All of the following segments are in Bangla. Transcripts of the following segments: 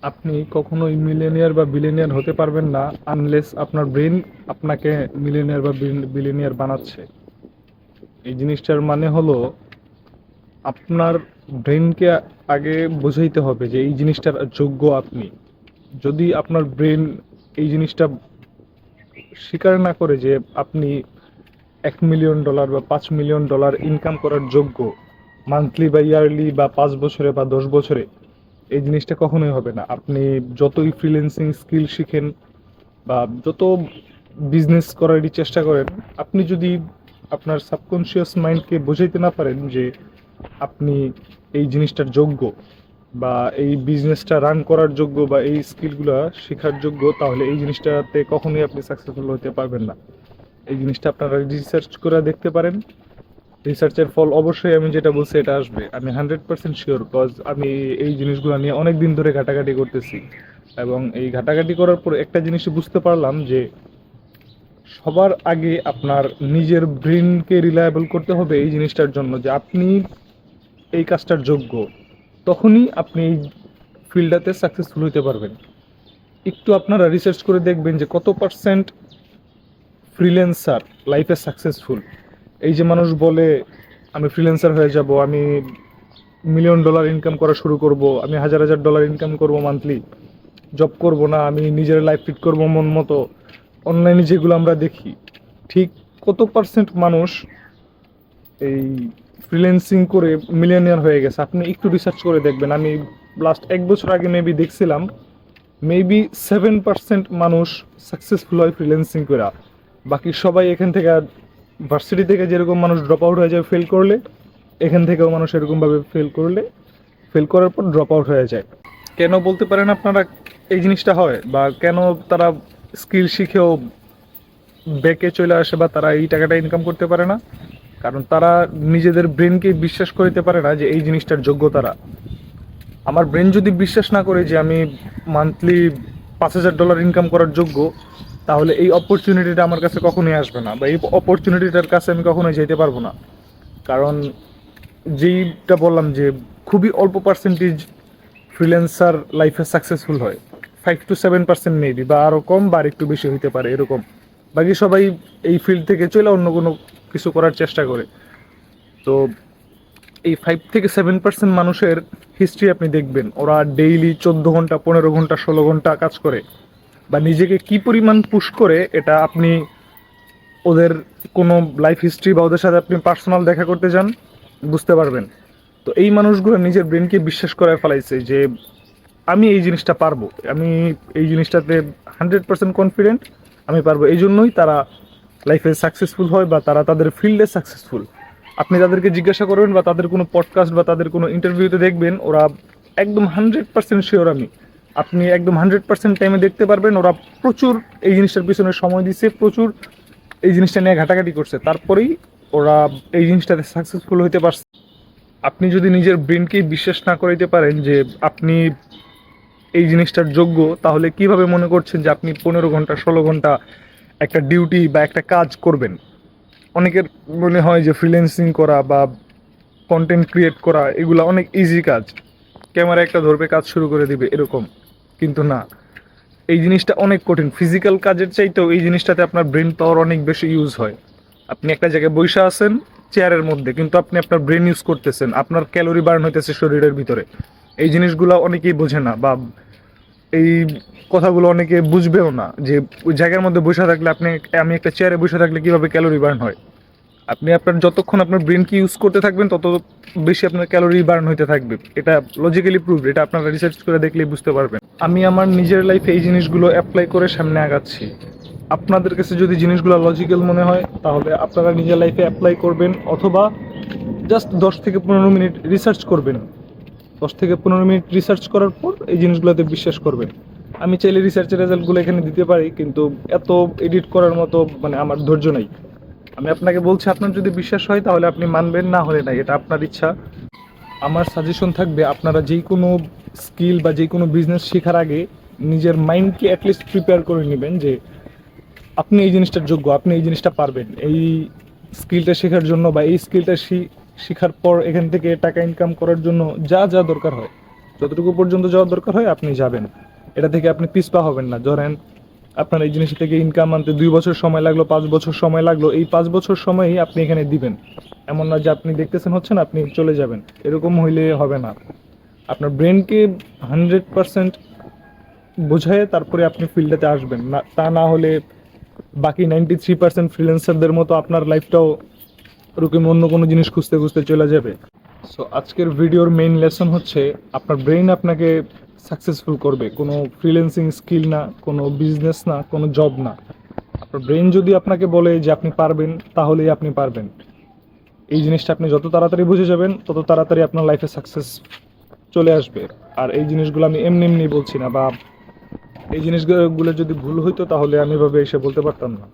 আপনি কখনোই মিলেনিয়ার বা বিলিয়নিয়ার হতে পারবেন না আনলেস আপনার ব্রেন আপনাকে মিলেনিয়ার বা বিলিয়নিয়ার বানাচ্ছে। এই জিনিসটার মানে হলো আপনার ব্রেনকে আগে বোঝাইতে হবে যে এই জিনিসটার যোগ্য আপনি। যদি আপনার ব্রেন এই জিনিসটা স্বীকার না করে যে আপনি $1 মিলিয়ন বা $5 মিলিয়ন ইনকাম করার যোগ্য মান্থলি বা ইয়ারলি বা 5 বছরে বা 10 বছরে, এই জিনিসটা কখনোই হবে না। আপনি যতই ফ্রিল্যান্সিং স্কিল শিখেন বা যত বিজনেস করারই চেষ্টা করেন, আপনি যদি আপনার সাবকনশিয়াস মাইন্ডকে বোঝাইতে না পারেন যে আপনি এই জিনিসটার যোগ্য বা এই বিজনেসটা রান করার যোগ্য বা এই স্কিলগুলো শেখার যোগ্য, তাহলে এই জিনিসটাতে কখনোই আপনি সাকসেসফুল হতে পারবেন না। এই জিনিসটা আপনারা রিসার্চ করে দেখতে পারেন। রিসার্চের ফল অবশ্যই আমি যেটা বলছি এটা আসবে, আমি 100% শিওর, কজ আমি এই জিনিসগুলো নিয়ে অনেক দিন ধরে ঘাটাঘাটি করতেছি। এবং এই ঘাটাঘাটি করার পর একটা জিনিসই বুঝতে পারলাম যে সবার আগে আপনার নিজের ব্রেনকে রিলায়েবল করতে হবে এই জিনিসটার জন্য যে আপনি এই কাজটার যোগ্য। তখনই আপনি এই ফিল্ডটাতে সাকসেসফুল হতে পারবেন। একটু আপনারা রিসার্চ করে দেখবেন যে কত পার্সেন্ট ফ্রিল্যান্সার লাইফে সাকসেসফুল। এই যে মানুষ বলে আমি ফ্রিল্যান্সার হয়ে যাব, আমি $1 মিলিয়ন ইনকাম করা শুরু করব, আমি $1000 ইনকাম করব মান্থলি, জব করব না, আমি নিজের লাইফ ফিট করব মন মতো, অনলাইনে যেগুলো আমরা দেখি, ঠিক কত পার্সেন্ট মানুষ এই ফ্রিল্যান্সিং করে মিলিয়নিয়ার হয়ে গেছে আপনি একটু রিসার্চ করে দেখবেন। আমি লাস্ট 1 বছর আগে মেবি দেখছিলাম, মেবি 7% মানুষ সাকসেসফুল হয় ফ্রিল্যান্সিং করে। বাকি সবাই এখান থেকে, ভার্সিটি থেকে যেরকম মানুষ ড্রপ আউট হয়ে যায় ফেল করলে, এখান থেকেও মানুষ এরকমভাবে ফেল করার পর ড্রপ আউট হয়ে যায়। কেন বলতে পারেন আপনারা এই জিনিসটা হয়, বা কেন তারা স্কিল শিখেও ব্যাকে চলে আসে বা তারা এই টাকাটা ইনকাম করতে পারে না? কারণ তারা নিজেদের ব্রেনকে বিশ্বাস করতে পারে না যে এই জিনিসটার যোগ্য তারা। আমার ব্রেন যদি বিশ্বাস না করে যে আমি মান্থলি $5000 ইনকাম করার যোগ্য, তাহলে এই অপরচুনিটিটা আমার কাছে কখনোই আসবে না, বা এই অপরচুনিটিটার কাছে আমি কখনোই যেতে পারবো না। কারণ যেইটা বললাম যে খুবই অল্প পার্সেন্টেজ ফ্রিল্যান্সার লাইফে সাকসেসফুল হয়, 5 to 7% মেবি, বা আরও কম বা আর একটু বেশি হইতে পারে এরকম। বাকি সবাই এই ফিল্ড থেকে চলে অন্য কোনো কিছু করার চেষ্টা করে। তো এই 5 থেকে 7% মানুষের হিস্ট্রি আপনি দেখবেন, ওরা ডেইলি 14 ঘন্টা, 15 ঘন্টা, 16 ঘন্টা কাজ করে, বা নিজেকে কি পরিমাণ পুশ করে এটা আপনি ওদের কোনো লাইফ হিস্ট্রি বা ওদের সাথে আপনি পার্সোনাল দেখা করতে যান, বুঝতে পারবেন। তো এই মানুষগুলো নিজের ব্রেনকে বিশ্বাস করে ফেলাইছে যে আমি এই জিনিসটা পারবো, আমি এই জিনিসটাতে 100% কনফিডেন্ট, আমি পারবো। এই জন্যই তারা লাইফে সাকসেসফুল হয় বা তারা তাদের ফিল্ডে সাকসেসফুল। আপনি তাদেরকে জিজ্ঞাসা করবেন বা তাদের কোনো পডকাস্ট বা তাদের কোনো ইন্টারভিউতে দেখবেন, ওরা একদম 100% শিওর, আপনি একদম 100% টাইমে দেখতে পারবেন ওরা প্রচুর এই জিনিসটার পিছনে সময় দিচ্ছে, প্রচুর এই জিনিসটা নিয়ে ঘাটাঘাটি করছে, তারপরেই ওরা এই জিনিসটাতে সাকসেসফুল হইতে পারছে। আপনি যদি নিজের ব্রেনকেই বিশ্বাস না করাইতে পারেন যে আপনি এই জিনিসটার যোগ্য, তাহলে কিভাবে মনে করছেন যে আপনি 15 ঘন্টা, 16 ঘন্টা একটা ডিউটি বা একটা কাজ করবেন? অনেকের মনে হয় যে ফ্রিল্যান্সিং করা বা কন্টেন্ট ক্রিয়েট করা এগুলো অনেক ইজি কাজ, ক্যামেরা একটা ধরবে কাজ শুরু করে দিবে এরকম। কিন্তু না, এই জিনিসটা অনেক কঠিন। ফিজিক্যাল কাজের চাইতেও এই জিনিসটাতে আপনার ব্রেন পাওয়ার অনেক বেশি ইউজ হয়। আপনি একটা জায়গায় বসে আছেন চেয়ারের মধ্যে, কিন্তু আপনি আপনার ব্রেন ইউজ করতেছেন, আপনার ক্যালোরি বার্ন হইতেছে শরীরের ভিতরে। এই জিনিসগুলো অনেকেই বোঝে না, বা এই কথাগুলো অনেকে বুঝবেও না যে ওই জায়গার মধ্যে বসে থাকলে আমি একটা চেয়ারে বসে থাকলে কীভাবে ক্যালোরি বার্ন হয়। আপনি আপনার যতক্ষণ আপনার ব্রেনকে ইউজ করতে থাকবেন তত বেশি আপনার ক্যালোরি বার্ন হইতে থাকবে। এটা লজিক্যালি প্রুভড, এটা আপনারা রিসার্চ করে দেখলেই বুঝতে পারবেন। আমি আমার নিজের লাইফে এই জিনিসগুলো অ্যাপ্লাই করে সামনে আগাচ্ছি। আপনাদের কাছে যদি জিনিসগুলো লজিক্যাল মনে হয় তাহলে আপনারা নিজের লাইফে অ্যাপ্লাই করবেন, অথবা জাস্ট 10 থেকে 15 মিনিট রিসার্চ করবেন। 10 থেকে 15 মিনিট রিসার্চ করার পর এই জিনিসগুলোতে বিশ্বাস করবেন। আমি চাইলে রিসার্চের রেজাল্টগুলো এখানে দিতে পারি, কিন্তু এত এডিট করার মতো আমার ধৈর্য নেই। আমি আপনাকে বলছি, আপনার যদি বিশ্বাস হয় তাহলে আপনি মানবেন, না হলে নাই, এটা আপনার ইচ্ছা। আমার সাজেশন থাকবে আপনারা যেই কোনো স্কিল বা যেই কোনো বিজনেস শেখার আগে নিজের মাইন্ডকে অ্যাটলিস্ট প্রিপেয়ার করে নেবেন যে আপনি এই জিনিসটার যোগ্য, আপনি এই জিনিসটা পারবেন। এই স্কিলটা শেখার জন্য বা এই স্কিলটা শেখার পর এখান থেকে টাকা ইনকাম করার জন্য যা যা দরকার হয় যতটুকু পর্যন্ত যাওয়ার দরকার হয় আপনি যাবেন, এটা থেকে আপনি পিছপা হবেন না। ধরেন আপনার এই জিনিস থেকে ইনকাম আনতে 2 বছর সময় লাগলো, 5 বছর সময় লাগলো, এই 5 বছর সময়ই আপনি এখানে দিবেন। এমন না যে আপনি দেখতেছেন হচ্ছে না আপনি চলে যাবেন, এরকম হইলে হবে না। আপনার ব্রেনকে 100% বোঝায় তারপরে আপনি ফিল্ডেতে আসবেন না, তা না হলে বাকি 93% ফ্রিল্যান্সারদের মতো আপনার লাইফটাও ওরকম অন্য কোনো জিনিস খুঁজতে খুঁজতে চলে যাবে। সো আজকের ভিডিওর মেইন লেসন হচ্ছে আপনার ব্রেইন আপনাকে সাকসেসফুল করবে, কোনো ফ্রিল্যান্সিং স্কিল না, কোনো বিজনেস না, কোনো জব না। আপনার ব্রেইন যদি আপনাকে বলে যে আপনি পারবেন, তাহলেই আপনি পারবেন। এই জিনিসটা আপনি যত তাড়াতাড়ি বুঝে যাবেন তত তাড়াতাড়ি আপনার লাইফে সাকসেস চলে আসবে। আর এই জিনিসগুলো আমি এমনি এমনি বলছি না, বা এই জিনিসগুলো যদি ভুল হইতো তাহলে আমি এভাবে এসে বলতে পারতাম না।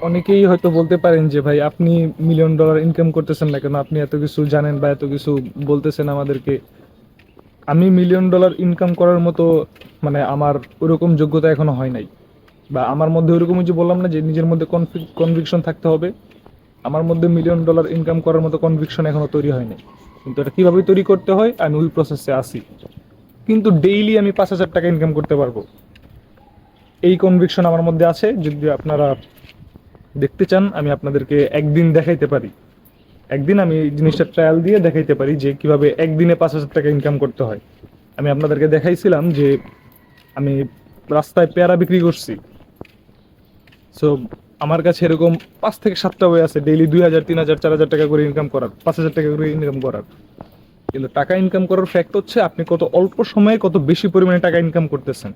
অনেকেই হয়তো বলতে পারেন যে ভাই আপনি $1,000,000 ইনকাম করতেছেন না কেন, আপনি এত কিছু জানেন বা এত কিছু বলতেছেন আমাদেরকে। আমি $1,000,000 ইনকাম করার মতো মানে আমার ওরকম যোগ্যতা এখনো হয় নাই, বা আমার মধ্যে ওরকম যে বললাম না যে নিজের মধ্যে কনভিকশন থাকতে হবে, আমার মধ্যে $1,000,000 ইনকাম করার মতো কনভিকশন এখনো তৈরি হয়নি। কিন্তু এটা কীভাবে তৈরি করতে হয় আমি ওই প্রসেসে আসি। কিন্তু ডেইলি আমি 5,000 টাকা ইনকাম করতে পারবো, এই কনভিকশন আমার মধ্যে আছে। যদি আপনারা দেখতে চান আমি আপনাদেরকে একদিন দেখাইতে পারি, একদিন আমি এই জিনিসটা ট্রায়াল দিয়ে দেখাইতে পারি যে কিভাবে একদিনে 5,000 টাকা ইনকাম করতে হয়। আমি আপনাদেরকে দেখাইছিলাম যে আমি রাস্তায় পেয়ারা বিক্রি করছি। সো আমার কাছে এরকম 5 থেকে 7টা ওয়ে আছে ডেইলি 2,000, 3,000, 4,000 টাকা করে ইনকাম করার, 5,000 টাকা করে ইনকাম করার। কিন্তু টাকা ইনকাম করার ফ্যাক্ট হচ্ছে আপনি কত অল্প সময়ে কত বেশি পরিমাণে টাকা ইনকাম করতেছেন।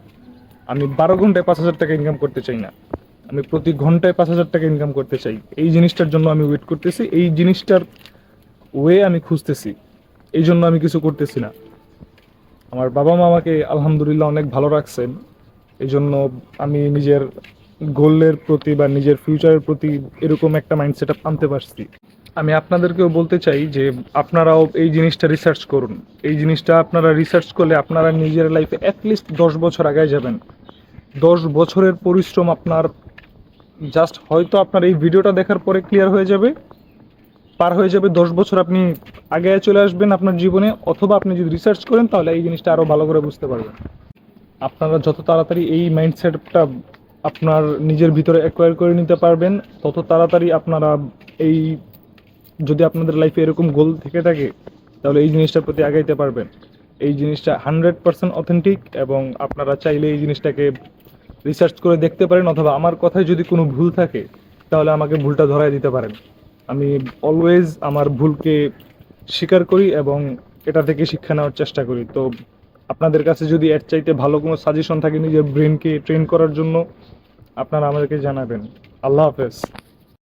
আমি 12 ঘন্টায় 5,000 টাকা ইনকাম করতে চাই না, আমি প্রতি ঘন্টায় 5,000 টাকা ইনকাম করতে চাই। এই জিনিসটার জন্য আমি ওয়েট করতেছি, এই জিনিসটার ওয়ে আমি খুঁজতেছি, এই জন্য আমি কিছু করতেছি না। আমার বাবা মা আমাকে আলহামদুলিল্লাহ অনেক ভালো রাখছেন, এই জন্য আমি নিজের গোলের প্রতি বা নিজের ফিউচারের প্রতি এরকম একটা মাইন্ডসেট আনতে পারছি। আমি আপনাদেরকেও বলতে চাই যে আপনারাও এই জিনিসটা রিসার্চ করুন। এই জিনিসটা আপনারা রিসার্চ করলে আপনারা নিজের লাইফে অ্যাটলিস্ট 10 বছর আগায় যাবেন। 10 বছরের পরিশ্রম আপনার জাস্ট হয়তো আপনার এই ভিডিওটা দেখার পরে ক্লিয়ার হয়ে যাবে, পার হয়ে যাবে 10 বছর, আপনি আগে চলে আসবেন আপনার জীবনে। অথবা আপনি যদি রিসার্চ করেন তাহলে এই জিনিসটা আরও ভালো করে বুঝতে পারবেন। আপনারা যত তাড়াতাড়ি এই মাইন্ডসেটটা আপনার নিজের ভিতরে অ্যাকোয়ার করে নিতে পারবেন তত তাড়াতাড়ি আপনারা এই, যদি আপনাদের লাইফে এরকম গোল থেকে থাকে তাহলে এই জিনিসটার প্রতি আগাইতে পারবেন। এই জিনিসটা 100% অথেন্টিক, এবং আপনারা চাইলে এই জিনিসটাকে রিসার্চ করে দেখতে পারেন, অথবা আমার কথায় যদি কোনো ভুল থাকে তাহলে আমাকে ভুলটা ধরায় দিতে পারেন। আমি অলওয়েজ আমার ভুলকে স্বীকার করি এবং এটা থেকে শিক্ষা নেওয়ার চেষ্টা করি। তো আপনাদের কাছে যদি এর চাইতে ভালো কোনো সাজেশন থাকে নিজের ব্রেনকে ট্রেন করার জন্য, আপনারা আমাদেরকে জানাবেন। আল্লাহ হাফেজ।